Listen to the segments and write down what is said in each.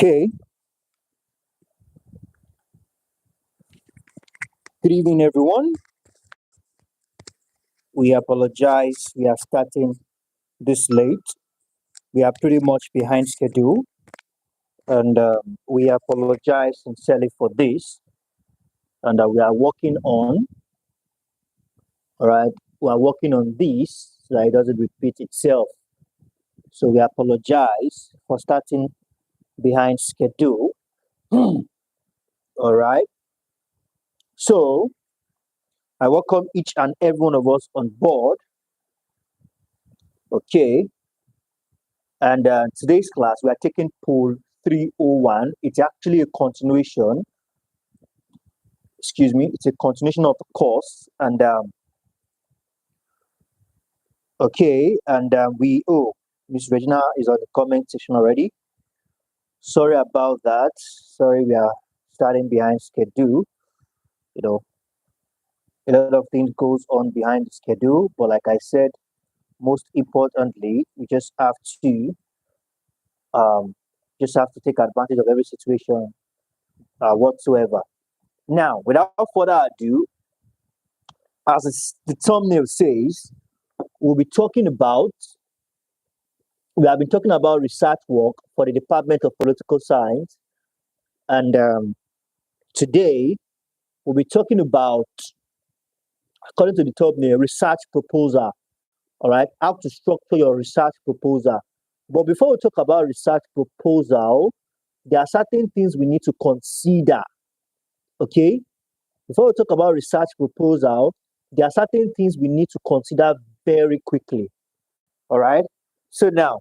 Okay. Good evening, everyone. We apologize. We are starting this late. We are pretty much behind schedule, and we apologize sincerely for this. And we are working on, all right, we are working on this so that it doesn't repeat itself. So we apologize for starting behind schedule. All right. So I welcome each and every one of us on board. Okay. And today's class, we are taking POL301. It's actually a continuation. It's a continuation of the course. And Miss Regina is on the comment section already. Sorry about that. Sorry, we are starting behind schedule. You know, a lot of things goes on behind the schedule, but like I said, most importantly, we just have to take advantage of every situation whatsoever. Now, without further ado, as the thumbnail says, we have been talking about research work for the Department of Political Science, and today we'll be talking about, according to the thumbnail, research proposal. All right, how to structure your research proposal. But before we talk about research proposal, there are certain things we need to consider. Okay, before we talk about research proposal, there are certain things we need to consider very quickly. All right. So now,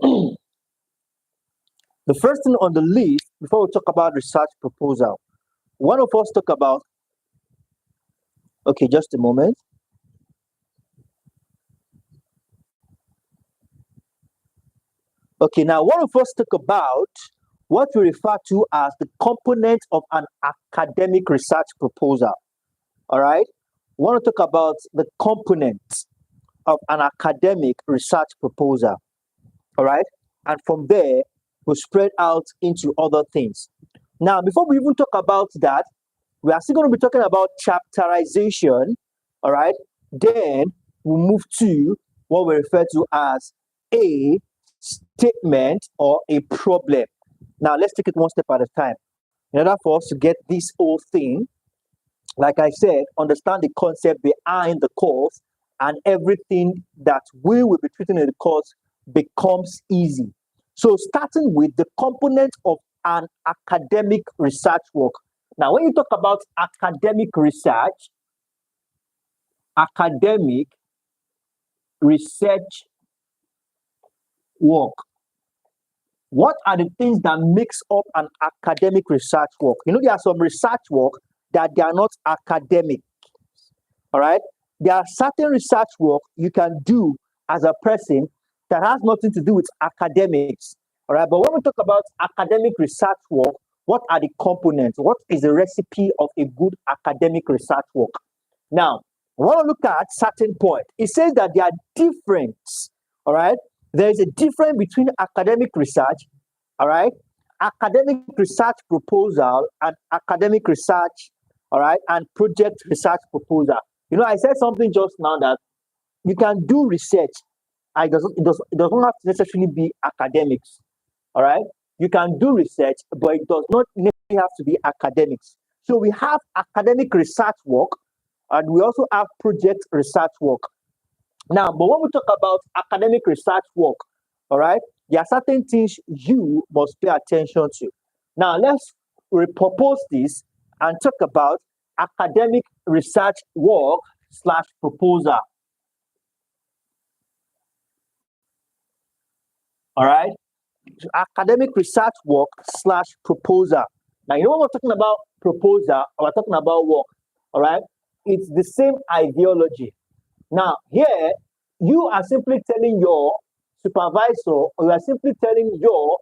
the first thing on the list before we talk about research proposal, one of us talk about. Okay, just a moment. Okay, now one of us talk about what we refer to as the component of an academic research proposal. All right, we want to talk about the components of an academic research proposal. All right, and from there we'll spread out into other things. Now, before we even talk about that, we are still going to be talking about chapterization. All right, then we'll move to what we refer to as a statement or a problem. Now, let's take it one step at a time. In order for us to get this whole thing, like I said, understand the concept behind the course, and everything that we will be treating in the course becomes easy. So, starting with the component of an academic research work. Now, when you talk about academic research work, what are the things that makes up an academic research work? You know, there are some research work that they are not academic. All right, there are certain research work you can do as a person that has nothing to do with academics. All right, but when we talk about academic research work, what are the components? What is the recipe of a good academic research work? Now, I want to look at certain point. It says that there are different. All right, there is a difference between academic research, all right, academic research proposal, and academic research, all right, and project research proposal. You know, I said something just now that you can do research. It doesn't have to necessarily be academics. All right, you can do research, but it does not necessarily have to be academics. So we have academic research work, and we also have project research work. Now, but when we talk about academic research work, all right, there are certain things you must pay attention to. Now, let's repurpose this and talk about academic research work / proposal. All right, academic research work / proposal. Now, you know when we're talking about proposal, or we're talking about work, all right, it's the same ideology. Now, here, you are simply telling your supervisor, or you are simply telling your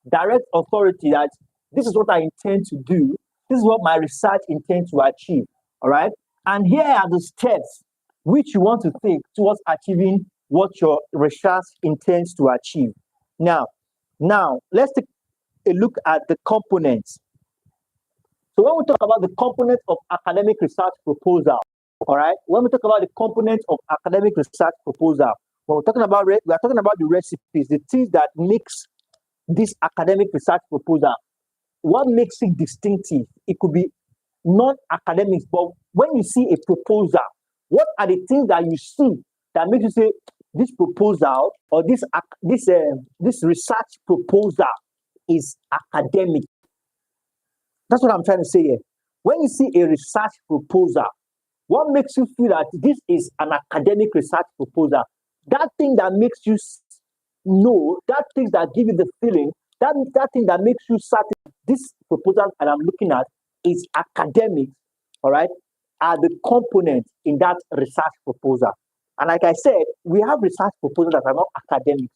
direct authority that this is what I intend to do. This is what my research intends to achieve. All right. And here are the steps which you want to take towards achieving what your research intends to achieve. Now, Now, let's take a look at the components. So when we talk about the components of academic research proposal, all right, when we talk about the components of academic research proposal, when we're talking about, we are talking about the recipes, the things that makes this academic research proposal, what makes it distinctive. It could be non-academics, but when you see a proposal, what are the things that you see that makes you say this proposal or this research proposal is academic? That's what I'm trying to say here. When you see a research proposal, what makes you feel that this is an academic research proposal? That thing that makes you know, that thing that gives you the feeling, that thing that makes you certain this proposal that I'm looking at is academic, all right, are the components in that research proposal. And like I said, we have research proposals that are not academic.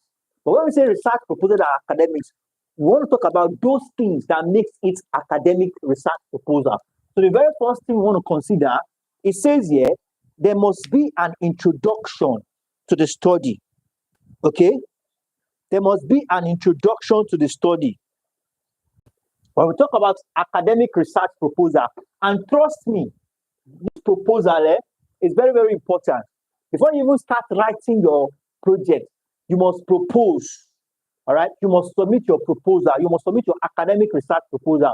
But when we say research proposals that are academics, we want to talk about those things that makes it academic research proposal. So the very first thing we want to consider, it says here, there must be an introduction to the study. Okay? There must be an introduction to the study. When we talk about academic research proposal, and trust me, this proposal is very, very important. Before you even start writing your project, you must propose. All right, you must submit your proposal. You must submit your academic research proposal.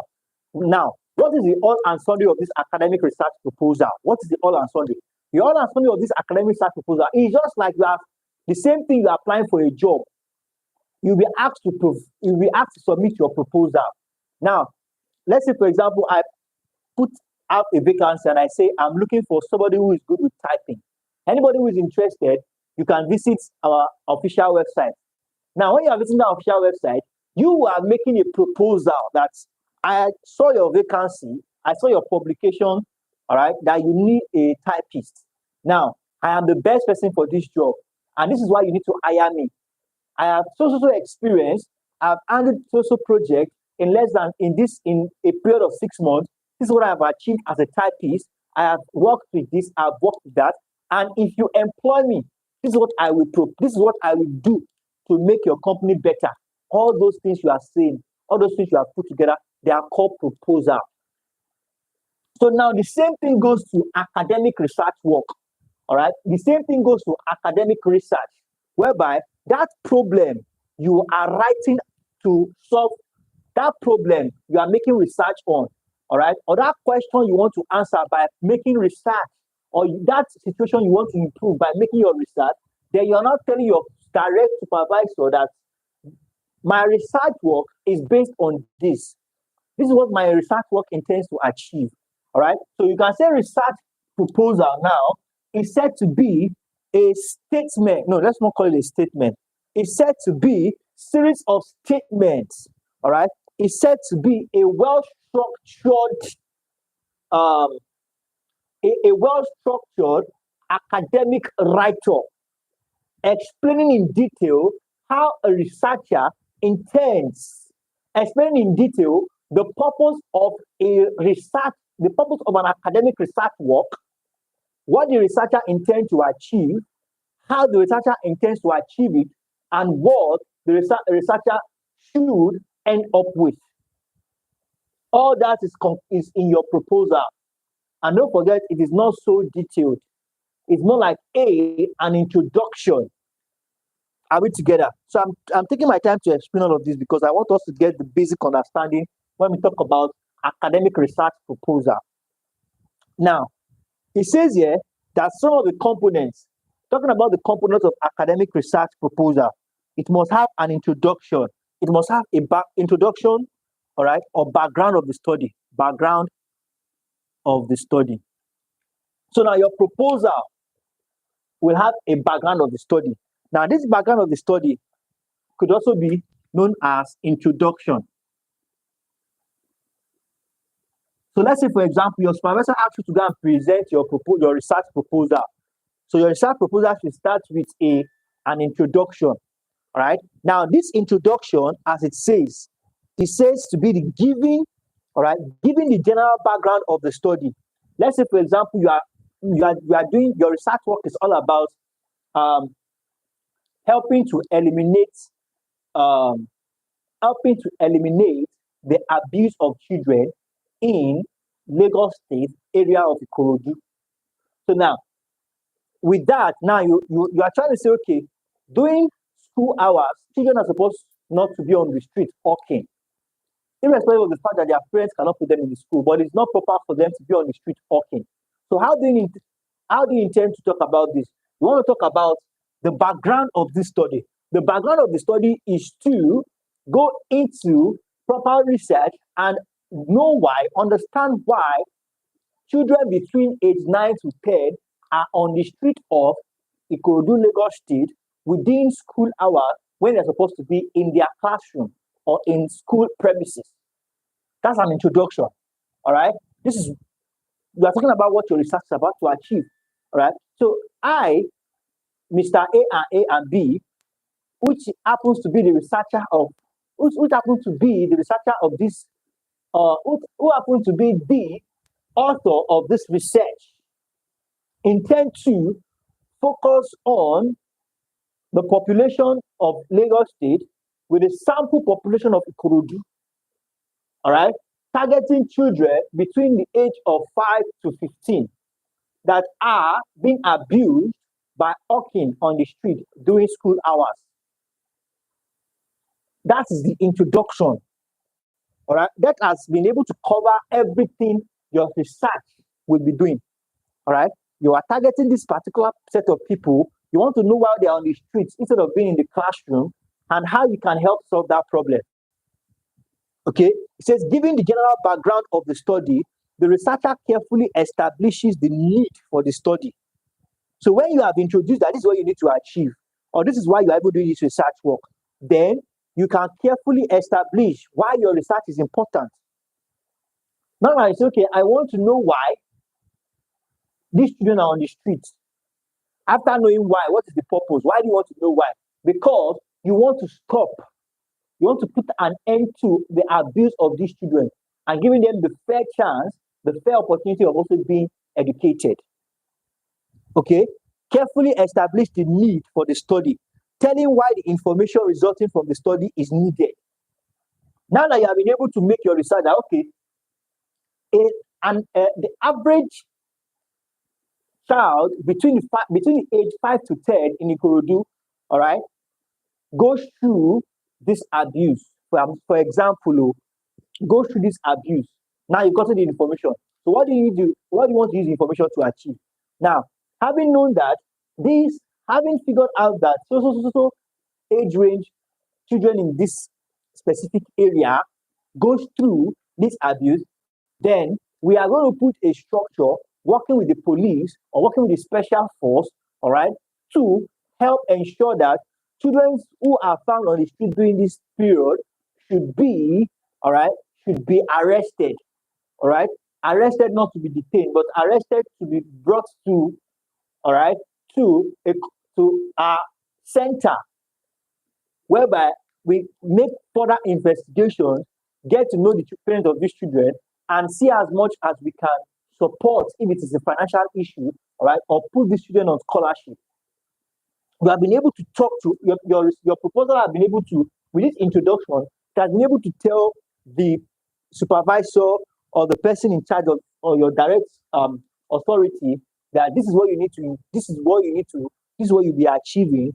Now, what is the all and sundry of this academic research proposal? What is the all and sundry? The all and sundry of this academic research proposal is just like you have the same thing you are applying for a job. You'll be asked to submit your proposal. Now, let's say, for example, I put out a vacancy and I say I'm looking for somebody who is good with typing. Anybody who is interested, you can visit our official website. Now, when you are visiting the official website, you are making a proposal that I saw your vacancy, I saw your publication, all right, that you need a typist. Now, I am the best person for this job, and this is why you need to hire me. I have so experience. I've handled so project in a period of 6 months. This is what I have achieved as a typist. I have worked with this, I've worked with that. And if you employ me, this is what I will do to make your company better. All those things you are saying, all those things you have put together, they are called proposal. So now the same thing goes to academic research work. All right. The same thing goes to academic research, whereby that problem you are writing to solve, that problem you are making research on, all right, or that question you want to answer by making research, or that situation you want to improve by making your research, then you are not telling your direct supervisor that my research work is based on this. This is what my research work intends to achieve. All right. So you can say research proposal now is said to be a statement. No, let's not call it a statement. It's said to be series of statements. All right. It's said to be a well-structured, a well-structured academic write-up explaining in detail how a researcher intends, explaining in detail the purpose of the purpose of an academic research work, what the researcher intends to achieve, how the researcher intends to achieve it, and what the researcher should end up with. All that is in your proposal. And don't forget, it is not so detailed. It's more like an introduction. Are we together? So I'm taking my time to explain all of this because I want us to get the basic understanding when we talk about academic research proposal. Now, it says here that some of the components, talking about the components of academic research proposal, it must have an introduction. It must have a introduction, all right, or background of the study. Background of the study. So now your proposal will have a background of the study. Now, this background of the study could also be known as introduction. So let's say, for example, your supervisor asks you to go and present your research proposal. So your research proposal should start with an introduction. All right. Now, this introduction, as it says to be the giving the general background of the study. Let's say, for example, you are doing your research work is all about helping to eliminate helping to eliminate the abuse of children in Lagos State area of Ikorodu. So now, with that, now you are trying to say, okay, during school hours, children are supposed not to be on the street hawking, irrespective of the fact that their parents cannot put them in the school, but it's not proper for them to be on the street hawking. So how do you intend to talk about this? We want to talk about the background of this study. The background of the study is to go into proper research and know why, understand why children between age 9 to 10 are on the street of Ikorodu, Lagos State within school hours when they're supposed to be in their classroom or in school premises. That's an introduction. All right. We are talking about what your research is about to achieve. All right. So I, Mr. A and B, which happens to be the researcher of which happens to be the researcher of this, who happens to be the author of this research, intend to focus on the population of Lagos State with a sample population of Ikorodu, all right, targeting children between the age of 5 to 15 that are being abused by hawking on the street during school hours. That is the introduction, all right? That has been able to cover everything your research will be doing, all right? You are targeting this particular set of people. You want to know why they are on the streets instead of being in the classroom and how you can help solve that problem. Okay, it says, given the general background of the study, the researcher carefully establishes the need for the study. So when you have introduced that this is what you need to achieve, or this is why you are able to do this research work, then you can carefully establish why your research is important. Now I say, okay, I want to know why these children are on the streets. After knowing why, what is the purpose? Why do you want to know why? Because you want to stop. You want to put an end to the abuse of these children and giving them the fair chance, the fair opportunity of also being educated. Okay? Carefully establish the need for the study, telling why the information resulting from the study is needed. Now that you have been able to make your research, okay, the average child between the age 5 to 10 in Ikorodu, all right, goes through this abuse. For example, goes through this abuse. Now you've gotten the information. So what do you do? What do you want to use the information to achieve? Now, having known that, having figured out that so age range children in this specific area goes through this abuse, then we are going to put a structure working with the police or working with the special force, all right, to help ensure that children who are found on the street during this period should be, all right, should be arrested, all right, arrested not to be detained, but arrested to be brought to, all right, to a center whereby we make further investigations, get to know the parents of these children, and see as much as we can support if it is a financial issue, all right, or put these children on scholarship. We have been able to talk to your proposal. Have been able to, with this introduction, it has been able to tell the supervisor or the person in charge of or your direct authority that this is what you need to, this is what you'll be achieving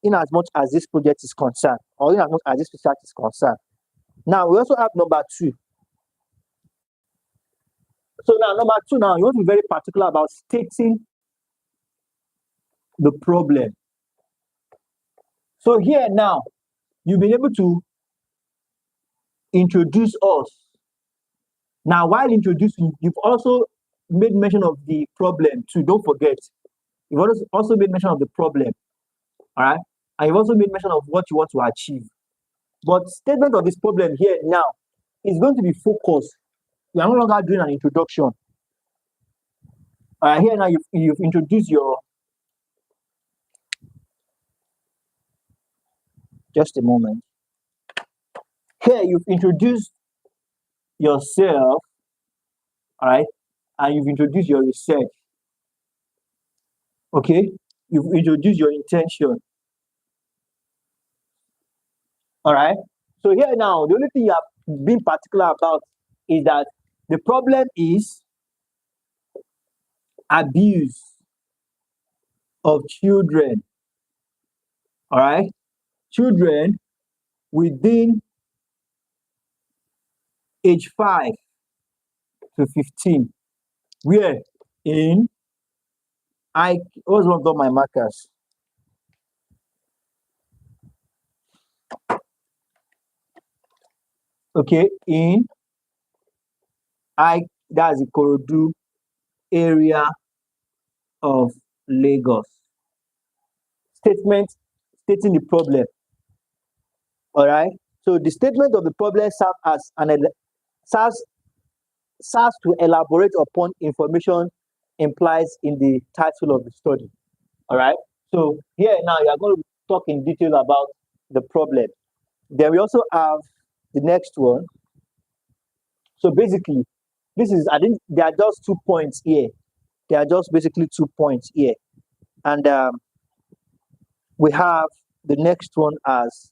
in as much as this project is concerned, or in as much as this research is concerned. Now we also have number 2. So now number 2, now you want to be very particular about stating the problem. So here now, you've been able to introduce us. Now, while introducing, you've also made mention of the problem too. Don't forget, you've also made mention of the problem. All right, and you've also made mention of what you want to achieve. But statement of this problem here now is going to be focused. We are no longer doing an introduction. Here now you've introduced your. Just a moment. Here you've introduced yourself, all right, and you've introduced your research. Okay, you've introduced your intention. All right. So here now, the only thing you have been particular about is that the problem is abuse of children. All right, children within age 5 to 15. Where in what's one of my markers? Okay, in that's the Ikorodu area of Lagos. Statement stating the problem. All right. So the statement of the problem serves to elaborate upon information implied in the title of the study. All right. So here now you are going to talk in detail about the problem. Then we also have the next one. So basically, I think there are just 2 points here. There are just basically 2 points here. And we have the next one as,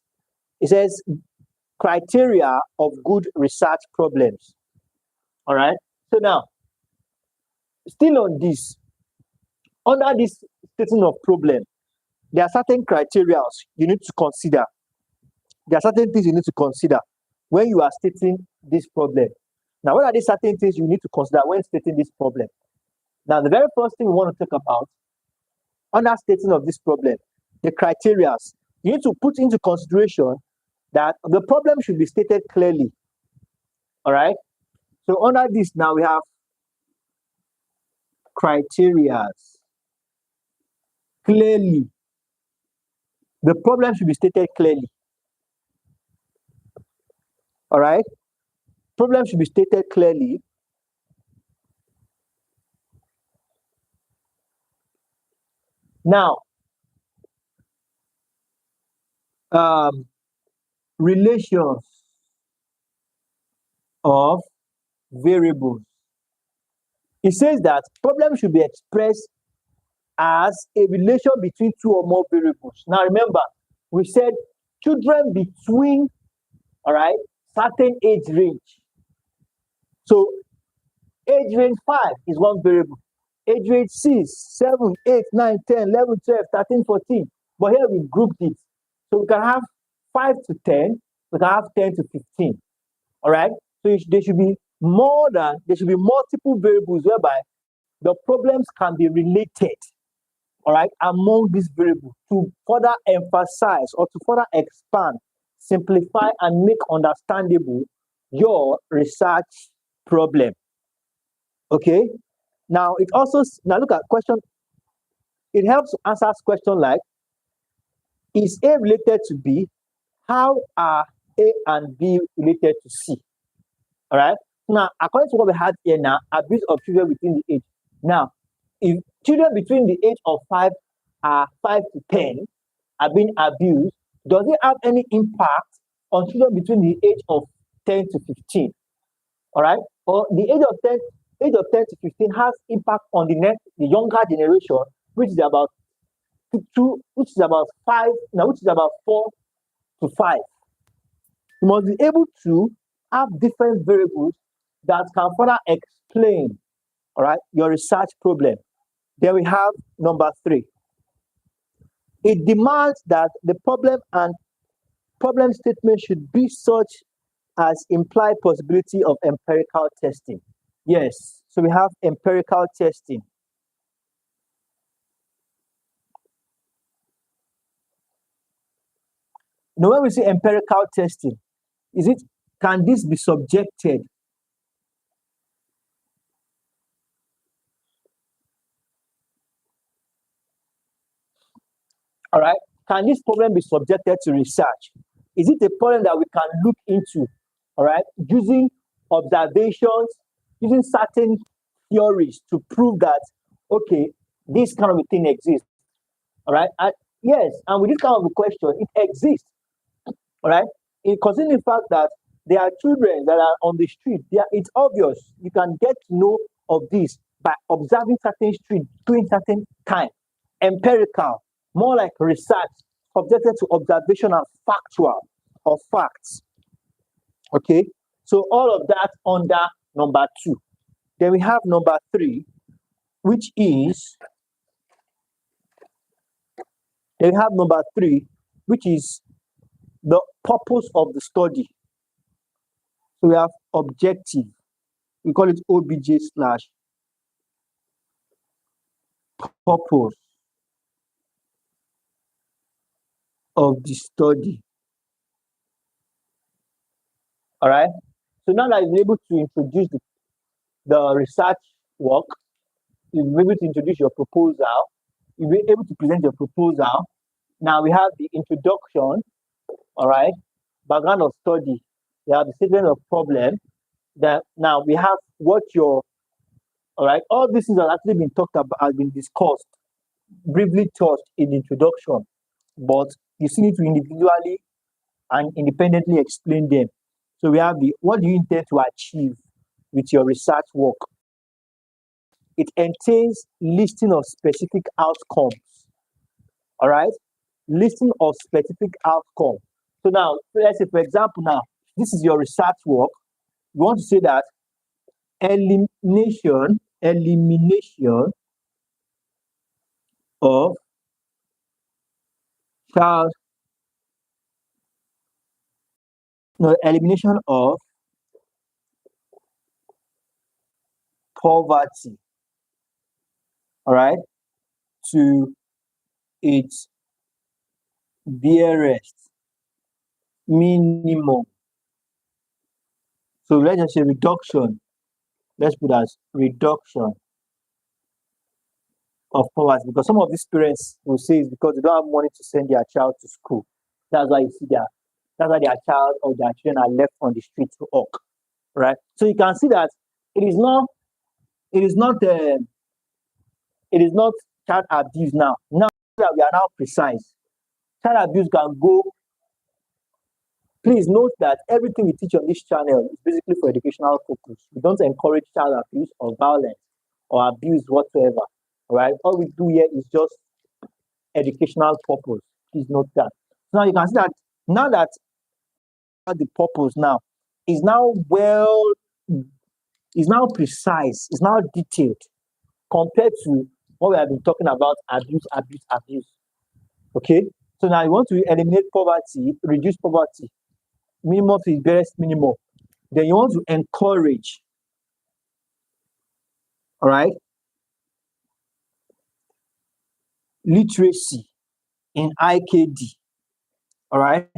it says, criteria of good research problems. All right. So now, still on this, under this statement of problem, there are certain criteria you need to consider. There are certain things you need to consider when you are stating this problem. Now, what are these certain things you need to consider when stating this problem? Now, the very first thing we want to talk about, under stating of this problem, the criteria, you need to put into consideration that the problem should be stated clearly. All right. So under this, now we have criteria. Clearly. The problem should be stated clearly. All right. Problem should be stated clearly. Now, relations of variables. It says that problem should be expressed as a relation between 2 or more variables. Now remember, we said children between, all right, certain age range. So age range 5 is one variable. Age range 6, 7, 8, 9, 10, 11, 12, 13, 14. But here we grouped it. So we can have 5 to 10, we can have 10 to 15. All right. So there should be multiple variables whereby the problems can be related, all right, among these variables to further emphasize or to further expand, simplify, and make understandable your research problem. Okay. Now look at question. It helps answer question like, is A related to B? How are A and B related to C? All right. Now, according to what we had here now, abuse of children between the age. Now, if children between the age of 5 to 10 are being abused, does it have any impact on children between the age of 10 to 15? All right. Or the age of 10 to 15 has impact on the younger generation, which is about 4 to 5. You must be able to have different variables that can further explain, all right, your research problem. Then we have number 3. It demands that the problem and problem statement should be such as implied possibility of empirical testing. Yes, so we have empirical testing. Now, when we say empirical testing, can this be subjected? All right. Can this problem be subjected to research? Is it a problem that we can look into, all right, using observations, using certain theories to prove that, okay, this kind of a thing exists, all right? And yes, and with this kind of a question, it exists, all right? Considering the fact that there are children that are on the street, it's obvious. You can get to know of this by observing certain streets during certain time. Empirical, more like research, subjected to observation and factual or facts. Okay, so all of that under number 2. Then we have number 3, which is the purpose of the study. So we have objective. We call it OBJ slash purpose of the study. All right. So now that you've been able to introduce the research work, you've been able to introduce your proposal, you'll be able to present your proposal. Now we have the introduction, all right, background of study. We have the statement of problem. That now we have what your, all right, all these things have actually been talked about, has been discussed, briefly touched in introduction, but you still need to individually and independently explain them. So we have the, what do you intend to achieve with your research work? It entails listing of specific outcomes. All right, listing of specific outcomes. So now, let's say, for example, now this is your research work. You want to say that elimination of child, no, elimination of poverty, all right, to its barest minimum. So let's just say reduction. Let's put as reduction of poverty, because some of these parents will say it's because they don't have money to send their child to school. That's why you see that's why their child or their children are left on the street to hawk, right? So you can see that it is not child abuse now. Now that we are now precise, child abuse can go. Please note that everything we teach on this channel is basically for educational purpose. We don't encourage child abuse or violence or abuse whatsoever. All right, all we do here is just educational purpose. Please note that. So now you can see that now that the purpose now is now precise, is now detailed compared to what we have been talking about, abuse. Okay, so now you want to eliminate poverty, reduce poverty, minimum to its barest minimum. Then you want to encourage, all right, literacy in IKD, all right,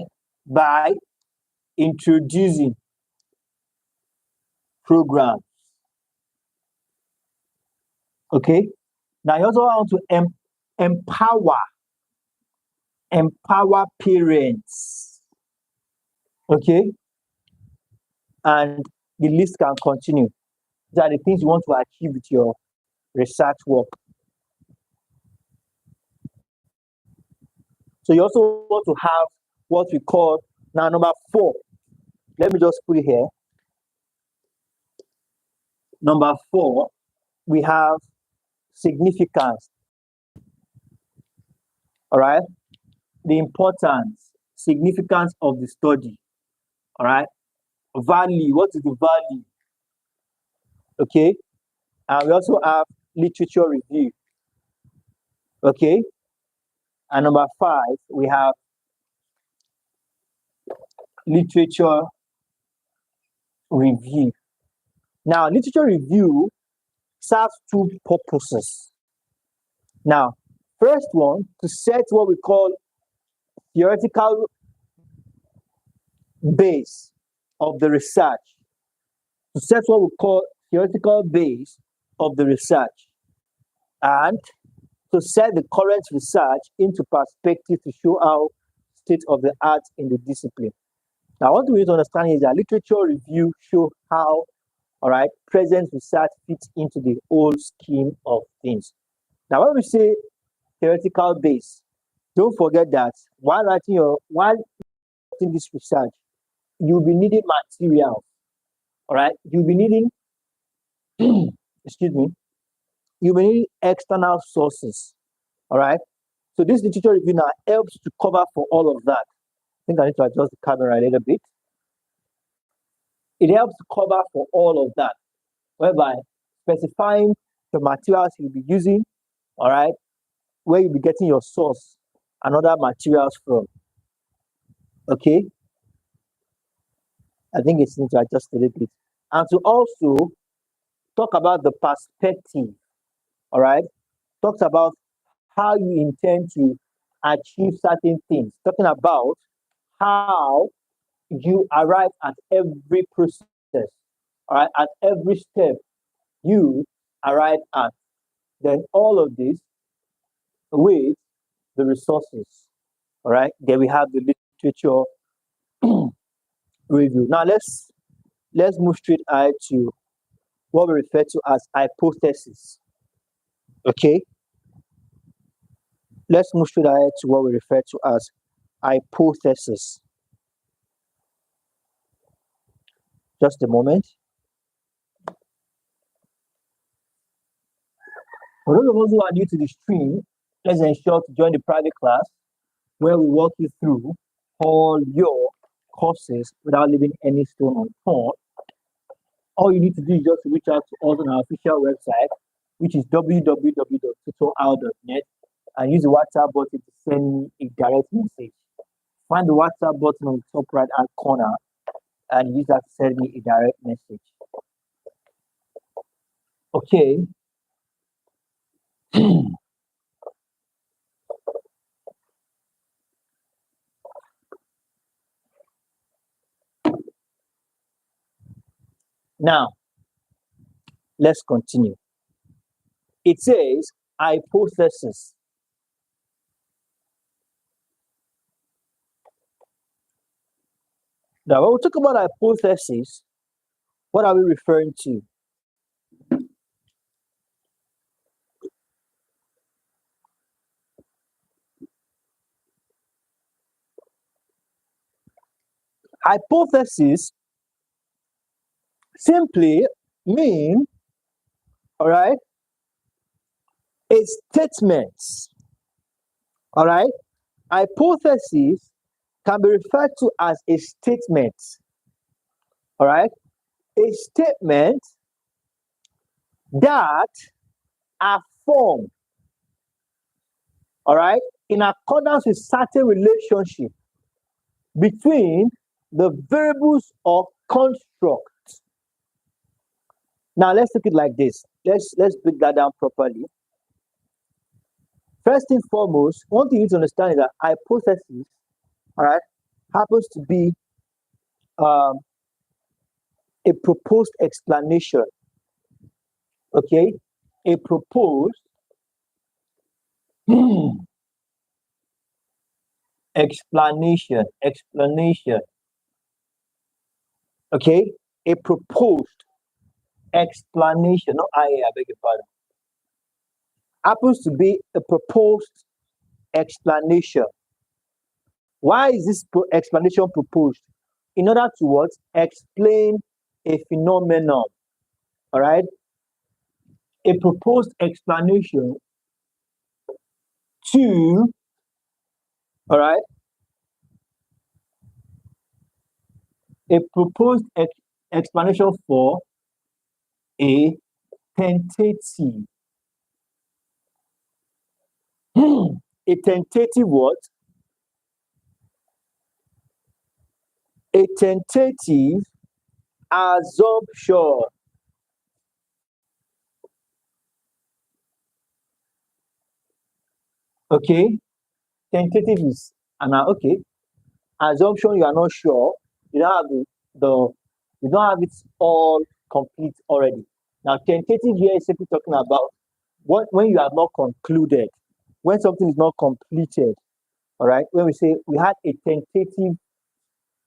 by introducing programs. Okay, now you also want to empower parents. Okay, and the list can continue. These are the things you want to achieve with your research work. So you also want to have what we call, now number 4. Let me just put it here. Number 4, we have significance. All right, the importance, significance of the study. All right, value. What is the value? Okay, and we also have literature review. Okay, and number 5, we have literature review. Now, literature review serves 2 purposes. Now, first one, to set what we call theoretical base of the research. To set what we call theoretical base of the research, and to set the current research into perspective to show how state of the art in the discipline. Now, what we need to understand is that literature review show how, all right, present research fits into the whole scheme of things. Now, when we say theoretical base, don't forget that while writing this research, you'll be needing material. All right, you'll be needing, excuse me, you'll be needing external sources. All right, so this literature review now helps to cover for all of that. I think I need to adjust the camera a little bit. it helps to cover for all of that, whereby specifying the materials you'll be using, all right, where you'll be getting your source and other materials from. Okay, I think it's need to adjust a little bit. And to also talk about the perspective, all right, talks about how you intend to achieve certain things, talking about how you arrive at every process, all right, at every step you arrive at. Then all of this with the resources, all right. Then we have the literature review. Now let's move straight ahead to what we refer to as hypothesis. Okay, let's move straight ahead to what we refer to as hypothesis. Just a moment. For those of us who are new to the stream, let's ensure to join the private class where we walk you through all your courses without leaving any stone unturned. All you need to do is just reach out to us on our official website, which is www.tutoral.net, and use the WhatsApp button to send me a direct message. Find the WhatsApp button on the top right hand corner and use that to send me a direct message. Okay. Now, let's continue. It says hypothesis. Now, when we talk about hypothesis, what are we referring to? Hypothesis simply mean, all right, a statement. All right, hypothesis can be referred to as a statement. All right, a statement that are formed, all right, in accordance with certain relationship between the variables of construct. Now let's look at it like this. Let's break that down properly. First and foremost, one thing you need to understand is that hypothesis, all right, happens to be a proposed explanation. Okay, a proposed explanation. Okay, a proposed explanation. No, I beg your pardon. Happens to be a proposed explanation. Why is this explanation proposed? In order to what? Explain a phenomenon. All right. A proposed explanation to, all right, a proposed explanation for a tentative. A tentative what? A tentative assumption. Okay, tentative is okay. Assumption, you are not sure. You don't have you don't have it all complete already. Now, tentative here is simply talking about when you have not concluded, when something is not completed. All right. When we say we had a tentative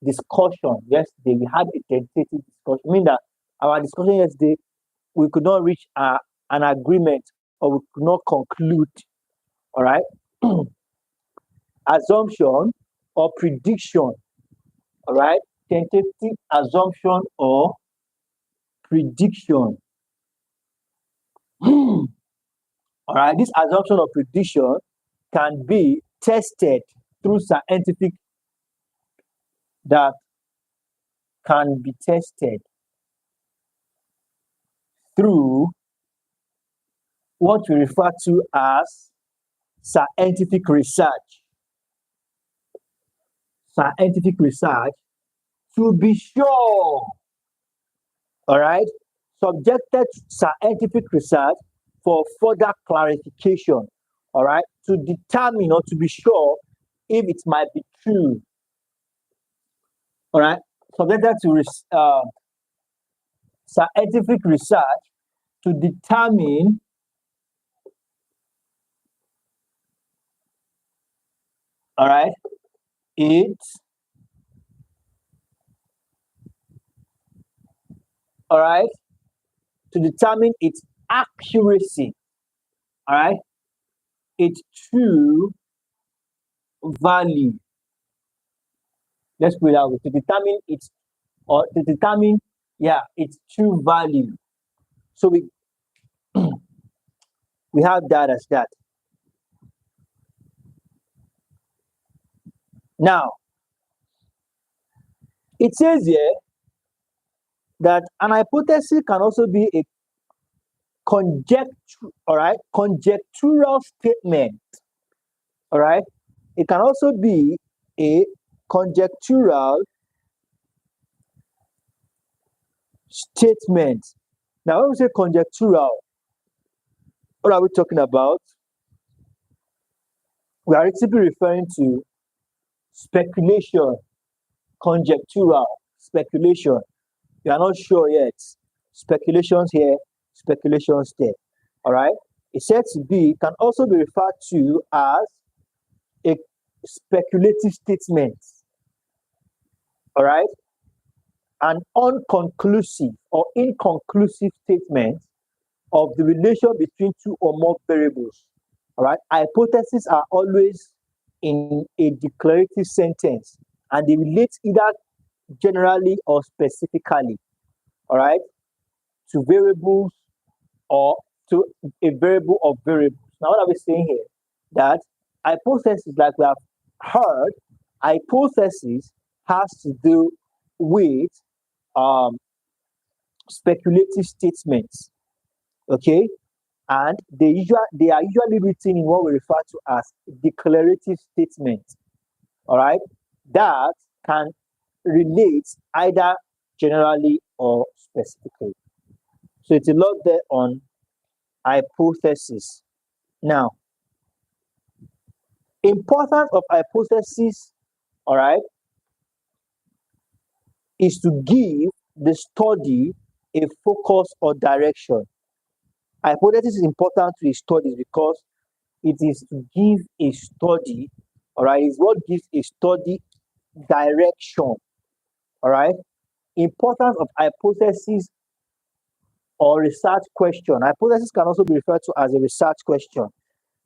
discussion yesterday, we had a tentative discussion. I mean that our discussion yesterday, we could not reach an agreement or we could not conclude. All right. Assumption or prediction. All right. Tentative assumption or prediction. All right. This assumption or prediction can be tested through scientific that can be tested through what we refer to as scientific research. Scientific research to be sure, all right, subjected to scientific research for further clarification, all right, to determine or to be sure if it might be true, all right, subjected to scientific research to determine, all right, it, all right, to determine its accuracy, all right, its true value. Let's put it that way, to determine its, or to determine, yeah, its true value. So we we have that as that. Now, it says here that an hypothesis can also be a conjecture, all right, conjectural statement, all right. It can also be a conjectural statement. Now, when we say conjectural, what are we talking about? We are simply referring to speculation, conjectural speculation. You are not sure yet. Speculations here, speculations there. All right. It said to be can also be referred to as a speculative statement. All right. An unconclusive or inconclusive statement of the relation between two or more variables. All right. Hypotheses are always in a declarative sentence and they relate either generally or specifically, all right, to variables or to a variable of variables. Now, what are we saying here? That hypothesis, like we have heard, hypothesis has to do with speculative statements, okay, and they are usually written in what we refer to as declarative statements, all right, that can relate either generally or specifically. So it's a lot there on hypothesis. Now, importance of hypothesis, all right, is to give the study a focus or direction. Hypothesis is important to a study because it is to give a study, all right, is what gives a study direction, all right. Importance of hypothesis or research question. Hypothesis can also be referred to as a research question.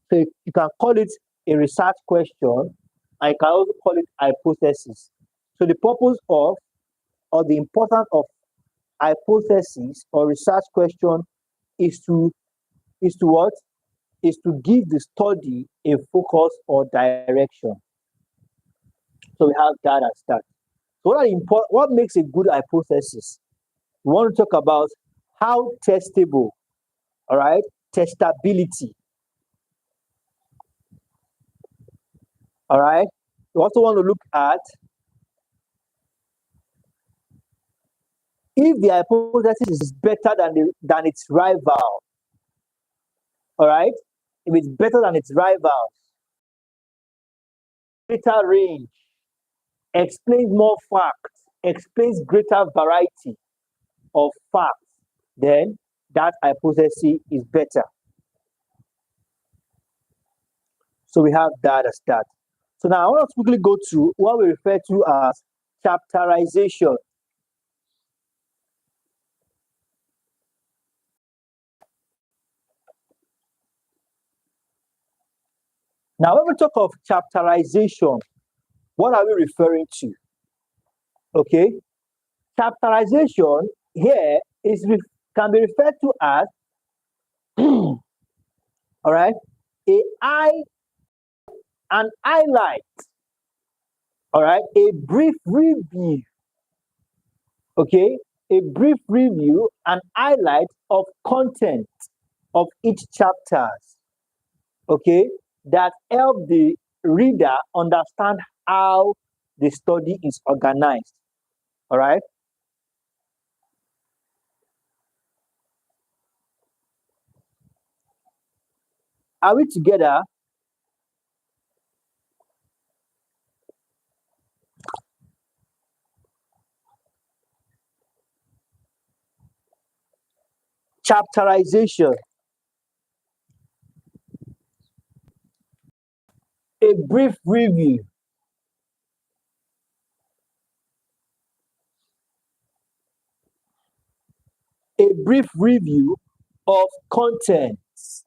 So you can call it a research question, and you can also call it hypothesis. So the purpose of or the importance of hypothesis or research question is to what? Is to give the study a focus or direction. So we have that as that. So what makes a good hypothesis? We want to talk about how testable, all right, testability. All right. We also want to look at if the hypothesis is better than its rival. All right. If it's better than its rivals, greater range, explains more facts, explains greater variety of facts, then that hypothesis is better. So we have that as that. So now I want to quickly go to what we refer to as chapterization. Now, when we talk of chapterization, what are we referring to? Okay, chapterization here can be referred to as all right, an highlight, all right, a brief review, Okay, a brief review and highlight of content of each chapters. Okay, that help the reader understand how the study is organized. All right. Are we together? Chapterization. A brief review. A brief review of contents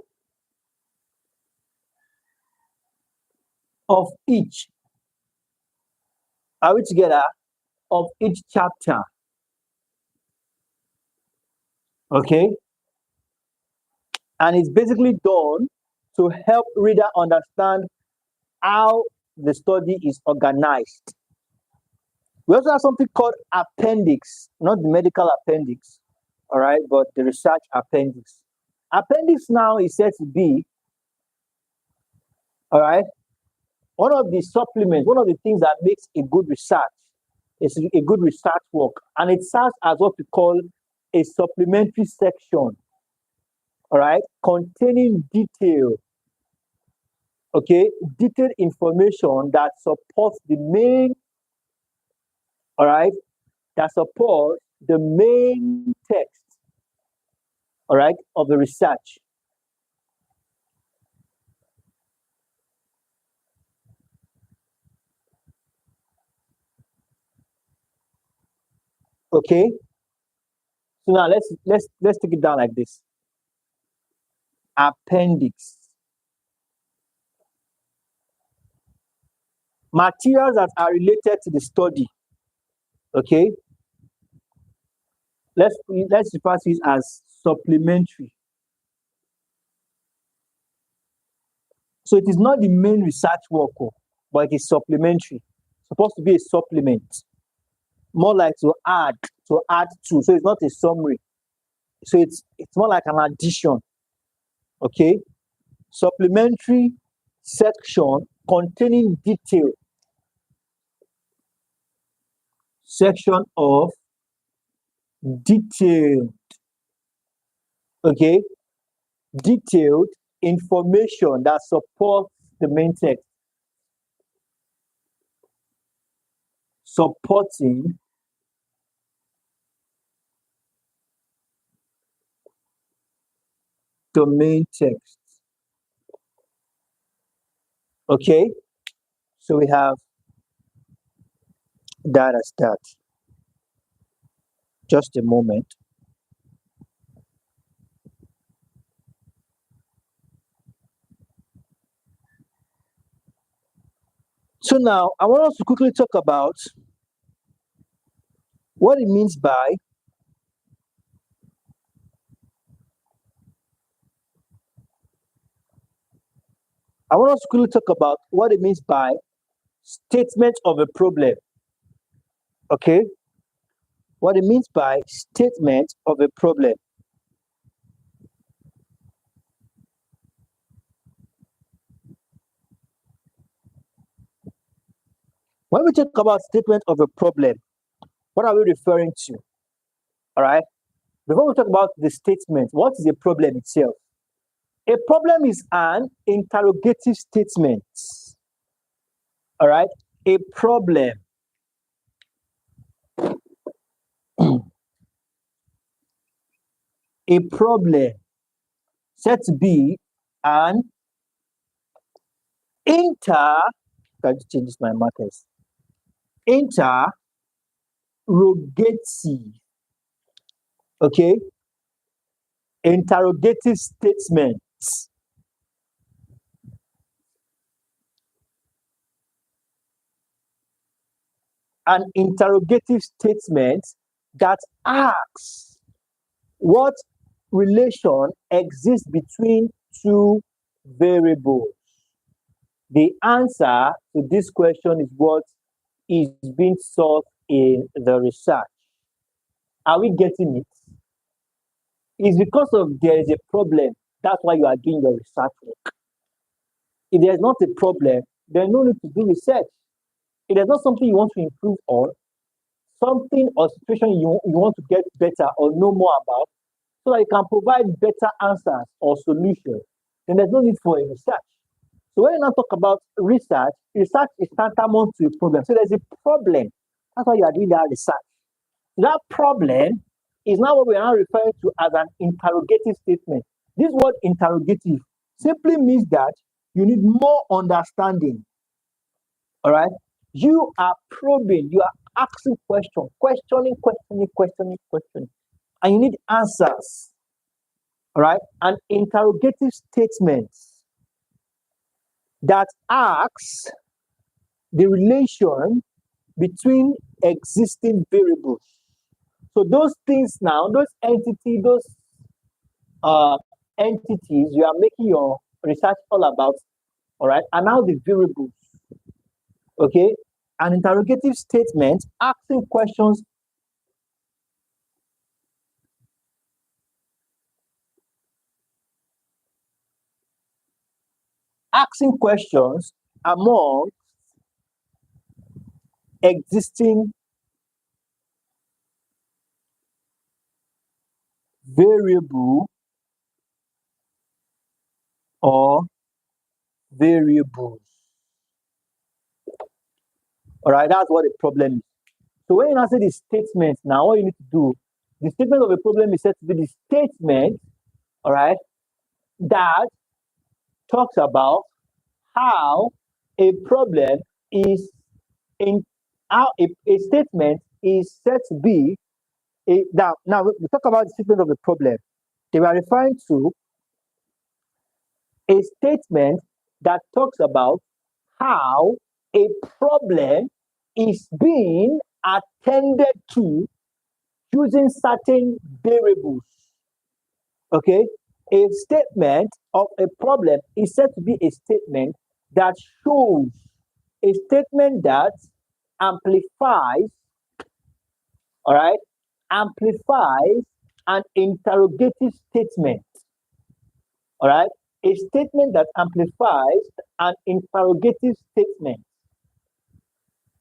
of each. Are we together? Of each chapter. Okay. And it's basically done to help reader understand how the study is organized. We also have something called appendix, not the medical appendix, all right, but the research appendix. Appendix now is said to be, all right, one of the supplements, one of the things that makes a good research is a good research work, and it serves as what we call a supplementary section, all right, containing okay, detailed information that supports the main, all right, that supports the main text, all right, of the research. Okay, so now let's take it down like this. Appendix. Materials that are related to the study. Okay, let's refer to it as supplementary. So it is not the main research work, but it is supplementary. It's supposed to be a supplement, more like to add to. So it's not a summary. So it's more like an addition. Okay, supplementary section containing detail. Section of detailed, okay, detailed information that supports the main text. Supporting the main text. Okay, so we have that as that. Just a moment. So now I want us to quickly talk about what it means by statement of a problem. Okay, what it means by statement of a problem. When we talk about statement of a problem, what are we referring to? All right. Before we talk about the statement, what is a problem itself? A problem is an interrogative statement. All right. A problem. A problem said to be an can you change my markers? Interrogative. Okay. Interrogative statement. An interrogative statement that asks what relation exists between two variables. The answer to this question is what is being sought in the research. Are we getting it? It's because of there is a problem. That's why you are doing your research work. If there's not a problem, there's no need to do research. If there's not something you want to improve on, something or situation you want to get better or know more about, so that you can provide better answers or solutions, then there's no need for a research. So when you now talk about research is tantamount to a problem. So there's a problem. That's why you are doing that research. That problem is now what we are now referring to as an interrogative statement. This word interrogative simply means that you need more understanding. All right? You are probing, you are asking questions, questioning, and you need answers. All right? An interrogative statement that asks the relation between existing variables. So those things now, those entities you are making your research all about, all right, are now the variables. Okay? An interrogative statement asking questions among existing variable or variables. All right, that's what the problem is. So when you answer the statement, now what you need to do, the statement of a problem is said to be the statement, all right, that talks about how a problem is in how a statement is said to be a now we talk about the statement of a problem. They were referring to a statement that talks about how a problem is being attended to using certain variables. Okay, a statement of a problem is said to be a statement that shows, a statement that amplifies, all right, amplifies an interrogative statement. All right, a statement that amplifies an interrogative statement,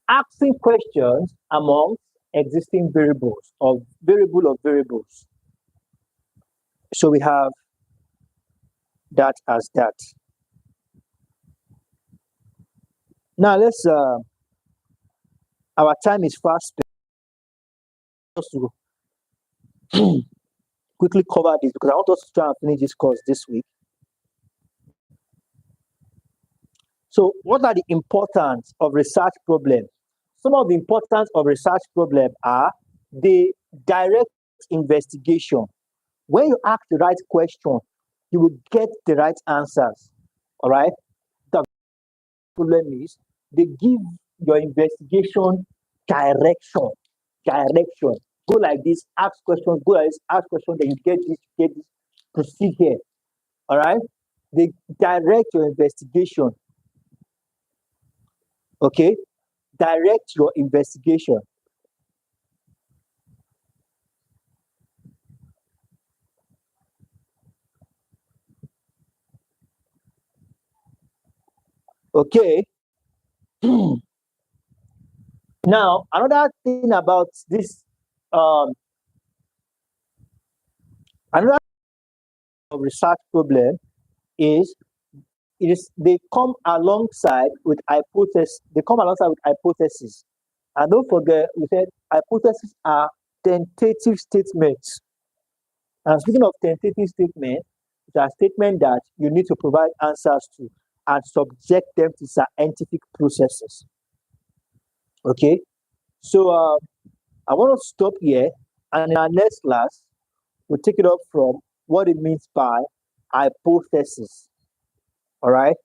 asking questions amongst existing variables or variables. So we have that as that. Now let's our time is fast spent. Just to quickly cover this because I want us to try and finish this course this week. So what are the importance of research problems? Some of the importance of research problems are the direct investigation. When you ask the right question, you will get the right answers. All right. The problem is they give your investigation direction. Go like this, ask questions, go like this, ask questions, then you get this, proceed here. All right. They direct your investigation. Okay. Direct your investigation. Okay. Now, another thing about this, another research problem is they come alongside with hypothesis. And don't forget, we said hypotheses are tentative statements. And speaking of tentative statements, it's a statement that you need to provide answers to and subject them to scientific processes. Okay, so I want to stop here, and in our next class, we'll take it up from what it means by hypothesis. All right,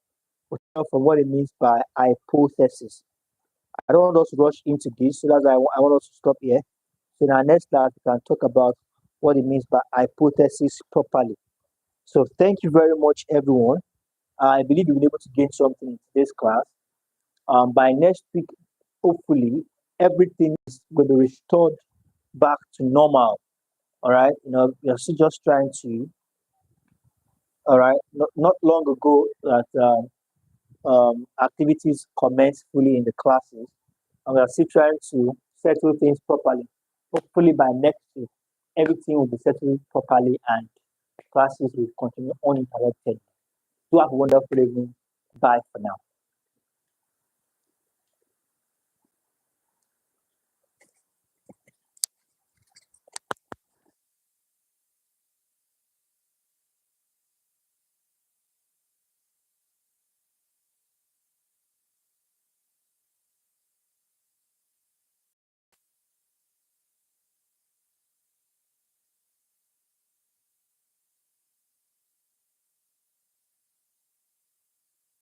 we'll take it up from what it means by hypothesis. I don't want us to rush into this, so that's why I want us to stop here. So in our next class, we can talk about what it means by hypothesis properly. So thank you very much, everyone. I believe you'll be able to gain something in today's class. By next week, hopefully, everything is going to be restored back to normal. All right, we are still just trying to. All right, not long ago that activities commenced fully in the classes, and we are still trying to settle things properly. Hopefully, by next week, everything will be settled properly and classes will continue uninterrupted. Do have a wonderful evening. Bye for now.